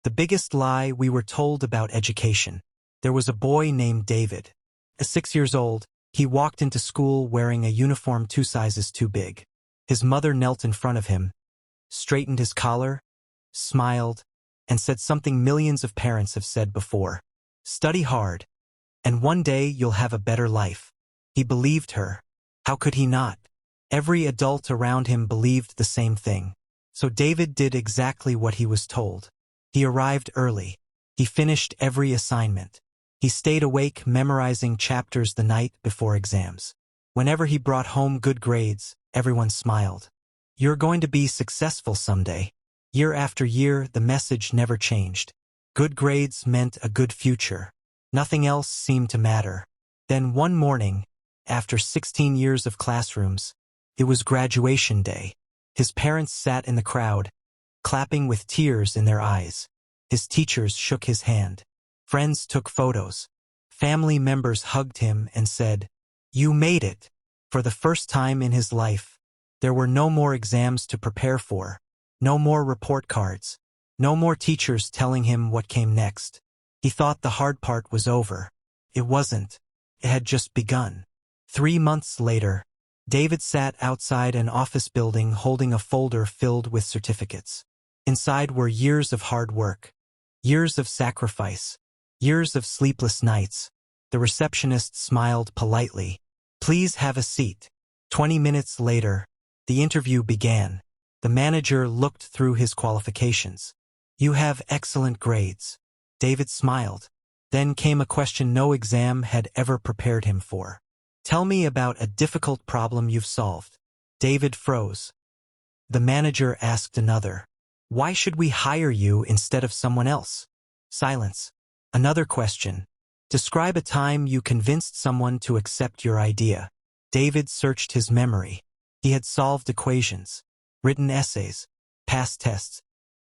The biggest lie we were told about education. There was a boy named David. At 6 years old, he walked into school wearing a uniform 2 sizes too big. His mother knelt in front of him, straightened his collar, smiled, and said something millions of parents have said before. Study hard, and one day you'll have a better life. He believed her. How could he not? Every adult around him believed the same thing. So David did exactly what he was told. He arrived early. He finished every assignment. He stayed awake memorizing chapters the night before exams. Whenever he brought home good grades, everyone smiled. You're going to be successful someday. Year after year, the message never changed. Good grades meant a good future. Nothing else seemed to matter. Then one morning, after 16 years of classrooms, it was graduation day. His parents sat in the crowd, clapping with tears in their eyes. His teachers shook his hand. Friends took photos. Family members hugged him and said, "You made it." For the first time in his life, there were no more exams to prepare for, no more report cards, no more teachers telling him what came next. He thought the hard part was over. It wasn't. It had just begun. 3 months later, David sat outside an office building holding a folder filled with certificates. Inside were years of hard work, years of sacrifice, years of sleepless nights. The receptionist smiled politely. "Please have a seat." 20 minutes later, the interview began. The manager looked through his qualifications. "You have excellent grades." David smiled. Then came a question no exam had ever prepared him for. "Tell me about a difficult problem you've solved." David froze. The manager asked another. "Why should we hire you instead of someone else?" Silence. Another question. "Describe a time you convinced someone to accept your idea." David searched his memory. He had solved equations, written essays, passed tests,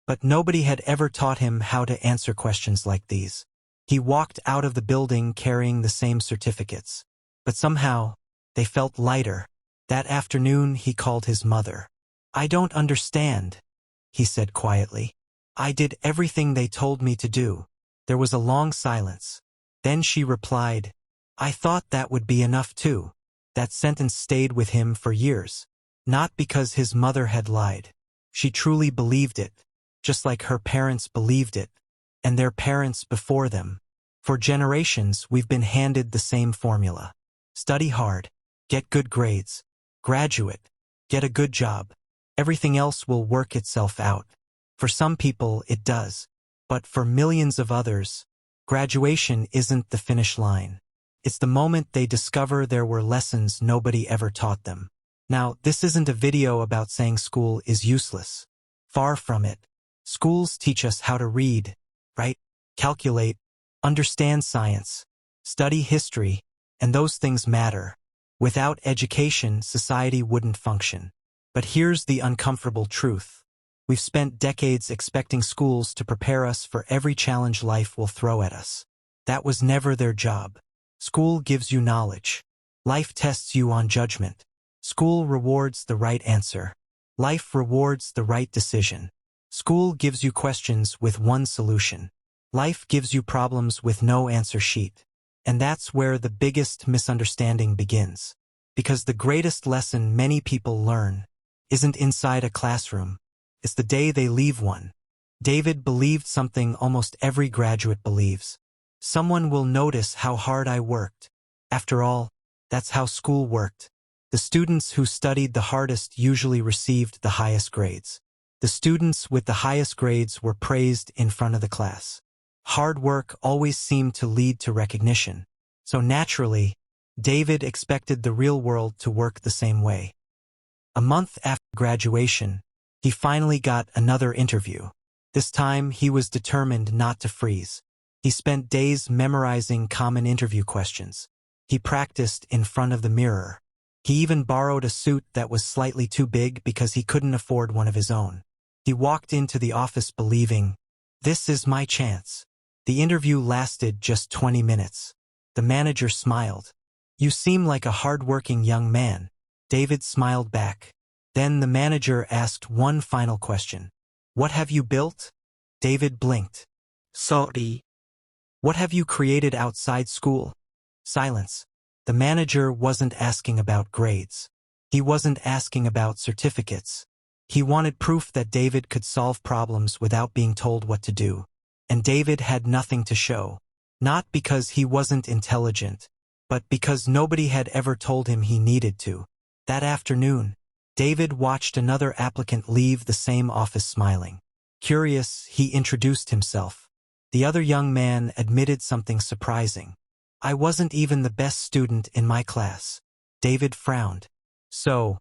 but nobody had ever taught him how to answer questions like these. He walked out of the building carrying the same certificates, but somehow they felt lighter. That afternoon he called his mother. "I don't understand," he said quietly. "I did everything they told me to do." There was a long silence. Then she replied, "I thought that would be enough too." That sentence stayed with him for years. Not because his mother had lied. She truly believed it, just like her parents believed it, and their parents before them. For generations we've been handed the same formula. Study hard, get good grades, graduate, get a good job. Everything else will work itself out. For some people it does, but for millions of others, graduation isn't the finish line. It's the moment they discover there were lessons nobody ever taught them. Now, this isn't a video about saying school is useless. Far from it. Schools teach us how to read, write, calculate, understand science, study history, and those things matter. Without education, society wouldn't function. But here's the uncomfortable truth. We've spent decades expecting schools to prepare us for every challenge life will throw at us. That was never their job. School gives you knowledge. Life tests you on judgment. School rewards the right answer. Life rewards the right decision. School gives you questions with one solution. Life gives you problems with no answer sheet. And that's where the biggest misunderstanding begins. Because the greatest lesson many people learn isn't inside a classroom. It's the day they leave one. David believed something almost every graduate believes. Someone will notice how hard I worked. After all, that's how school worked. The students who studied the hardest usually received the highest grades. The students with the highest grades were praised in front of the class. Hard work always seemed to lead to recognition. So naturally, David expected the real world to work the same way. A month after graduation, he finally got another interview. This time, he was determined not to freeze. He spent days memorizing common interview questions. He practiced in front of the mirror. He even borrowed a suit that was slightly too big because he couldn't afford one of his own. He walked into the office believing, "This is my chance." The interview lasted just 20 minutes. The manager smiled. "You seem like a hard-working young man." David smiled back. Then the manager asked one final question. "What have you built?" David blinked. Sorry. What have you created outside school? Silence. The manager wasn't asking about grades. He wasn't asking about certificates. He wanted proof that David could solve problems without being told what to do. And David had nothing to show. Not because he wasn't intelligent, but because nobody had ever told him he needed to. That afternoon, David watched another applicant leave the same office smiling. Curious, he introduced himself. The other young man admitted something surprising. I wasn't even the best student in my class. David frowned. So,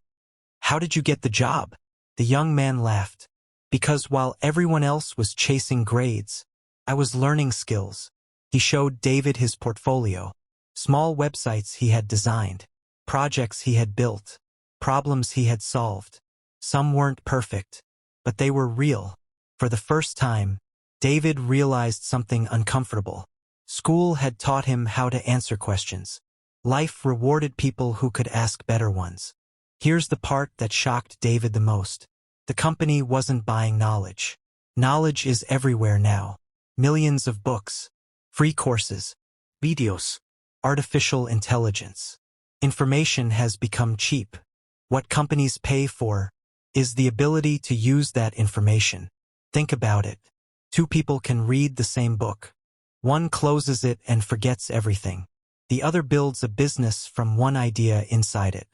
how did you get the job? The young man laughed. Because while everyone else was chasing grades, I was learning skills. He showed David his portfolio. Small websites he had designed. Projects he had built. Problems he had solved. Some weren't perfect, but they were real. For the first time, David realized something uncomfortable. School had taught him how to answer questions. Life rewarded people who could ask better ones. Here's the part that shocked David the most. The company wasn't buying knowledge. Knowledge is everywhere now. Millions of books, free courses, videos, artificial intelligence. Information has become cheap. What companies pay for is the ability to use that information. Think about it. Two people can read the same book. One closes it and forgets everything. The other builds a business from one idea inside it.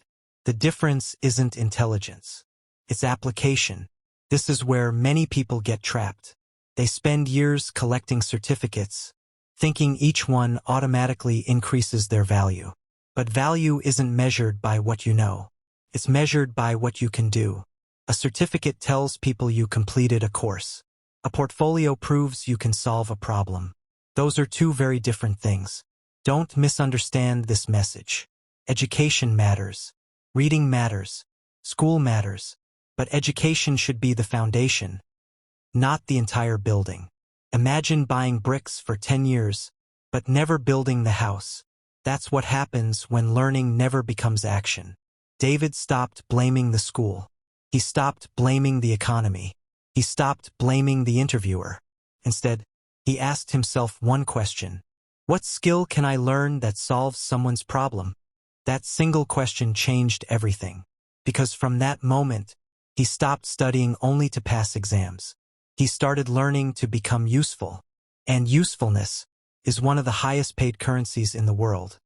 The difference isn't intelligence. It's application. This is where many people get trapped. They spend years collecting certificates, thinking each one automatically increases their value. But value isn't measured by what you know. It's measured by what you can do. A certificate tells people you completed a course. A portfolio proves you can solve a problem. Those are two very different things. Don't misunderstand this message. Education matters. Reading matters. School matters. But education should be the foundation, not the entire building. Imagine buying bricks for 10 years, but never building the house. That's what happens when learning never becomes action. David stopped blaming the school. He stopped blaming the economy. He stopped blaming the interviewer. Instead, he asked himself one question. What skill can I learn that solves someone's problem? That single question changed everything. Because from that moment, he stopped studying only to pass exams. He started learning to become useful. And usefulness is one of the highest paid currencies in the world.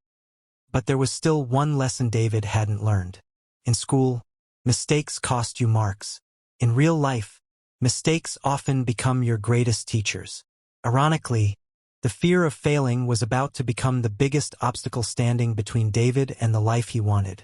But there was still one lesson David hadn't learned. In school, mistakes cost you marks. In real life, mistakes often become your greatest teachers. Ironically, the fear of failing was about to become the biggest obstacle standing between David and the life he wanted.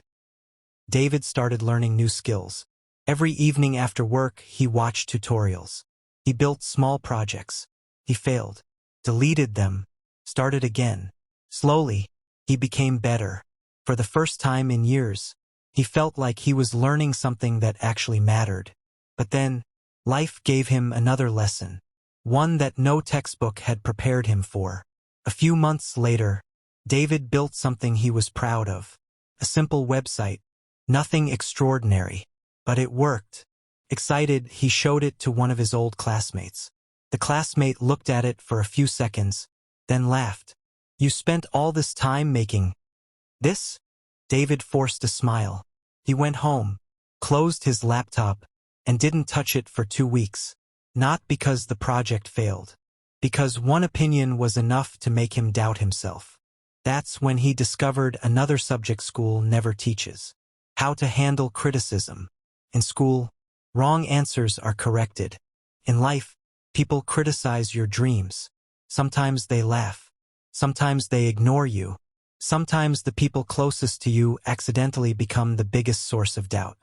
David started learning new skills. Every evening after work, he watched tutorials. He built small projects. He failed, deleted them, started again. Slowly, he became better. For the first time in years, he felt like he was learning something that actually mattered. But then, life gave him another lesson. One that no textbook had prepared him for. A few months later, David built something he was proud of. A simple website. Nothing extraordinary. But it worked. Excited, he showed it to one of his old classmates. The classmate looked at it for a few seconds, then laughed. You spent all this time making this? David forced a smile. He went home, closed his laptop, and didn't touch it for 2 weeks. Not because the project failed. Because one opinion was enough to make him doubt himself. That's when he discovered another subject school never teaches. How to handle criticism. In school, wrong answers are corrected. In life, people criticize your dreams. Sometimes they laugh. Sometimes they ignore you. Sometimes the people closest to you accidentally become the biggest source of doubt.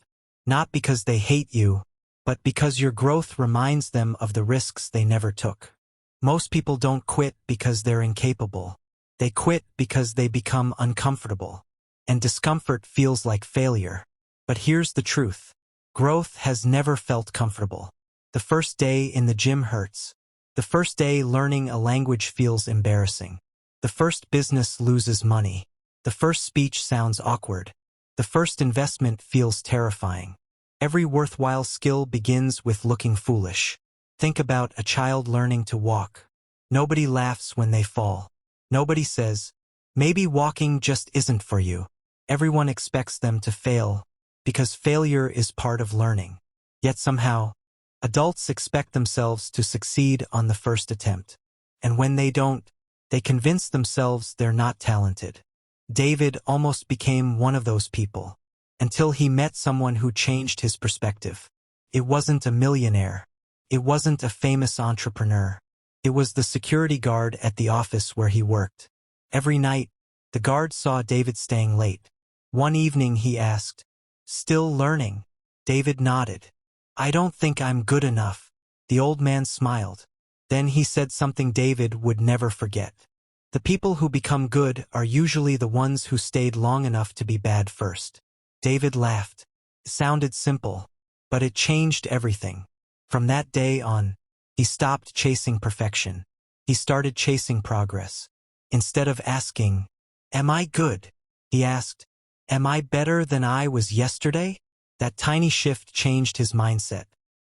Not because they hate you, but because your growth reminds them of the risks they never took. Most people don't quit because they're incapable. They quit because they become uncomfortable. And discomfort feels like failure. But here's the truth. Growth has never felt comfortable. The first day in the gym hurts. The first day learning a language feels embarrassing. The first business loses money. The first speech sounds awkward. The first investment feels terrifying. Every worthwhile skill begins with looking foolish. Think about a child learning to walk. Nobody laughs when they fall. Nobody says, maybe walking just isn't for you. Everyone expects them to fail, because failure is part of learning. Yet somehow, adults expect themselves to succeed on the first attempt. And when they don't, they convince themselves they're not talented. David almost became one of those people, until he met someone who changed his perspective. It wasn't a millionaire. It wasn't a famous entrepreneur. It was the security guard at the office where he worked. Every night, the guard saw David staying late. One evening he asked, "Still learning?" David nodded. "I don't think I'm good enough." The old man smiled. Then he said something David would never forget. The people who become good are usually the ones who stayed long enough to be bad first. David laughed. It sounded simple, but it changed everything. From that day on, he stopped chasing perfection. He started chasing progress. Instead of asking, "Am I good?" he asked, "Am I better than I was yesterday?" That tiny shift changed his mindset.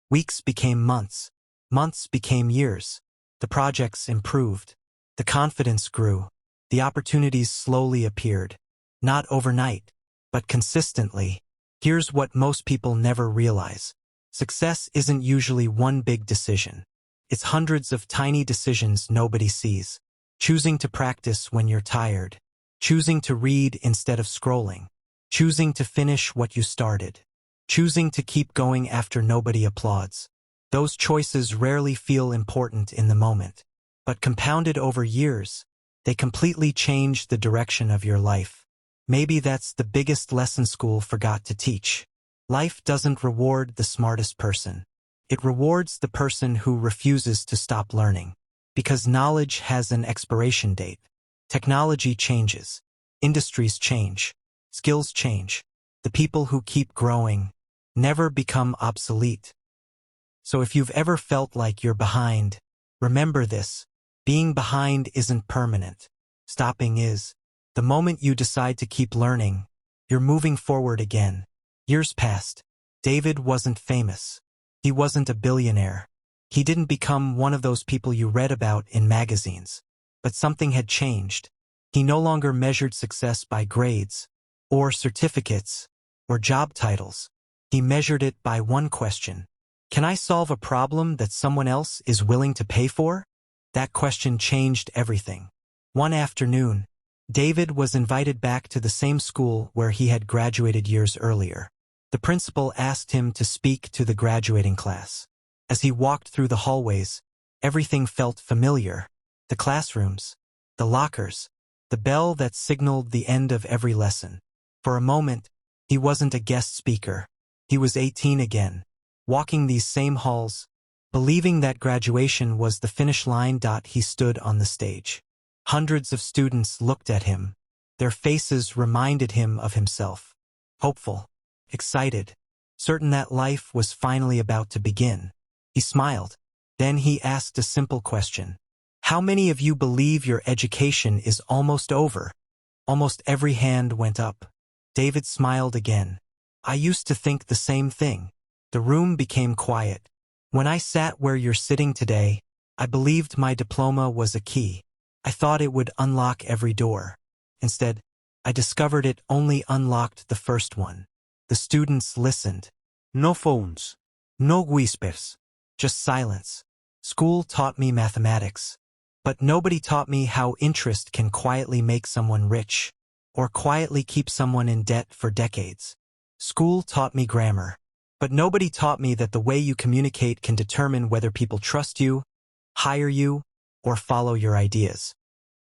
Weeks became months. Months became years. The projects improved. The confidence grew. The opportunities slowly appeared. Not overnight, but consistently. Here's what most people never realize. Success isn't usually one big decision. It's hundreds of tiny decisions nobody sees. Choosing to practice when you're tired. Choosing to read instead of scrolling. Choosing to finish what you started. Choosing to keep going after nobody applauds. Those choices rarely feel important in the moment, but compounded over years, they completely change the direction of your life. Maybe that's the biggest lesson school forgot to teach. Life doesn't reward the smartest person. It rewards the person who refuses to stop learning. Because knowledge has an expiration date. Technology changes. Industries change. Skills change. The people who keep growing never become obsolete. So if you've ever felt like you're behind, remember this. Being behind isn't permanent. Stopping is. The moment you decide to keep learning, you're moving forward again. Years passed. David wasn't famous. He wasn't a billionaire. He didn't become one of those people you read about in magazines. But something had changed. He no longer measured success by grades, or certificates, or job titles. He measured it by one question. Can I solve a problem that someone else is willing to pay for? That question changed everything. One afternoon, David was invited back to the same school where he had graduated years earlier. The principal asked him to speak to the graduating class. As he walked through the hallways, everything felt familiar. The classrooms, the lockers, the bell that signaled the end of every lesson. For a moment, he wasn't a guest speaker. He was 18 again, walking these same halls, believing that graduation was the finish line. He stood on the stage. Hundreds of students looked at him. Their faces reminded him of himself. Hopeful, excited, certain that life was finally about to begin. He smiled. Then he asked a simple question. How many of you believe your education is almost over? Almost every hand went up. David smiled again. I used to think the same thing. The room became quiet. When I sat where you're sitting today, I believed my diploma was a key. I thought it would unlock every door. Instead, I discovered it only unlocked the first one. The students listened. No phones. No whispers. Just silence. School taught me mathematics. But nobody taught me how interest can quietly make someone rich, or quietly keep someone in debt for decades. School taught me grammar. But nobody taught me that the way you communicate can determine whether people trust you, hire you, or follow your ideas.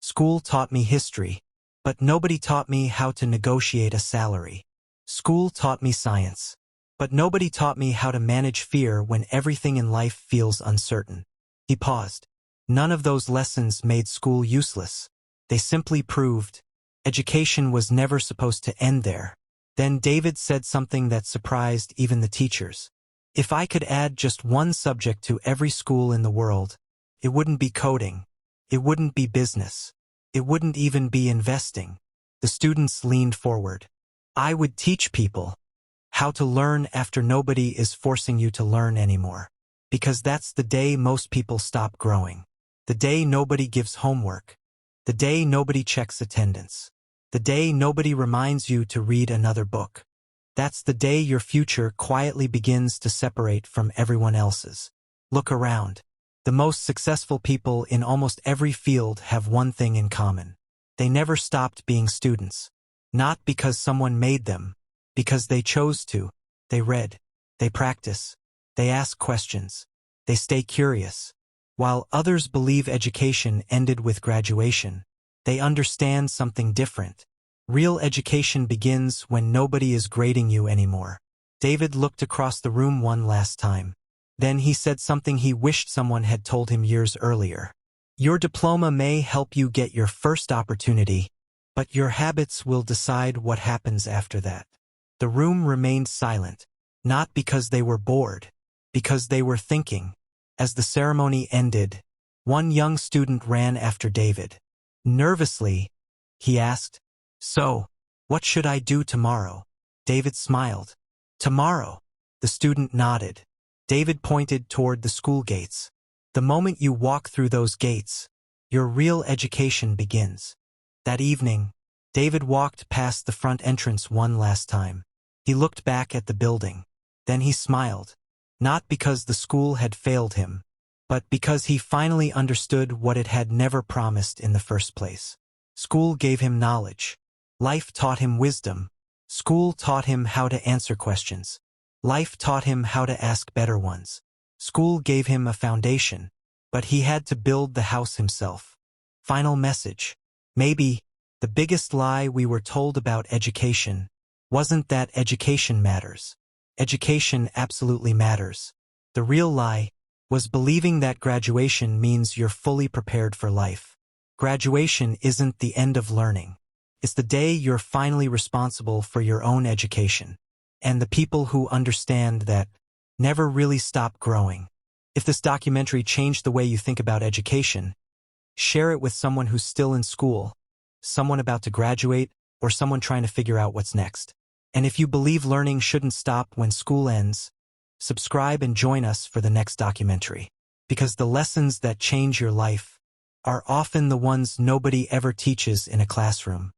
School taught me history. But nobody taught me how to negotiate a salary. School taught me science. But nobody taught me how to manage fear when everything in life feels uncertain. He paused. None of those lessons made school useless. They simply proved education was never supposed to end there. Then David said something that surprised even the teachers. If I could add just one subject to every school in the world, it wouldn't be coding. It wouldn't be business. It wouldn't even be investing. The students leaned forward. I would teach people how to learn after nobody is forcing you to learn anymore. Because that's the day most people stop growing. The day nobody gives homework. The day nobody checks attendance. The day nobody reminds you to read another book. That's the day your future quietly begins to separate from everyone else's. Look around. The most successful people in almost every field have one thing in common. They never stopped being students. Not because someone made them, because they chose to. They read. They practice. They ask questions. They stay curious. While others believe education ended with graduation, they understand something different. Real education begins when nobody is grading you anymore. David looked across the room one last time. Then he said something he wished someone had told him years earlier. Your diploma may help you get your first opportunity, but your habits will decide what happens after that. The room remained silent, not because they were bored, because they were thinking. As the ceremony ended, one young student ran after David. Nervously, he asked, "So, what should I do tomorrow?" David smiled. "Tomorrow?" The student nodded. David pointed toward the school gates. "The moment you walk through those gates, your real education begins." That evening, David walked past the front entrance one last time. He looked back at the building. Then he smiled. Not because the school had failed him, but because he finally understood what it had never promised in the first place. School gave him knowledge. Life taught him wisdom. School taught him how to answer questions. Life taught him how to ask better ones. School gave him a foundation, but he had to build the house himself. Final message. Maybe the biggest lie we were told about education wasn't that education matters. Education absolutely matters. The real lie was believing that graduation means you're fully prepared for life. Graduation isn't the end of learning. It's the day you're finally responsible for your own education. And the people who understand that never really stop growing. If this documentary changed the way you think about education, share it with someone who's still in school, someone about to graduate, or someone trying to figure out what's next. And if you believe learning shouldn't stop when school ends, subscribe and join us for the next documentary. Because the lessons that change your life are often the ones nobody ever teaches in a classroom.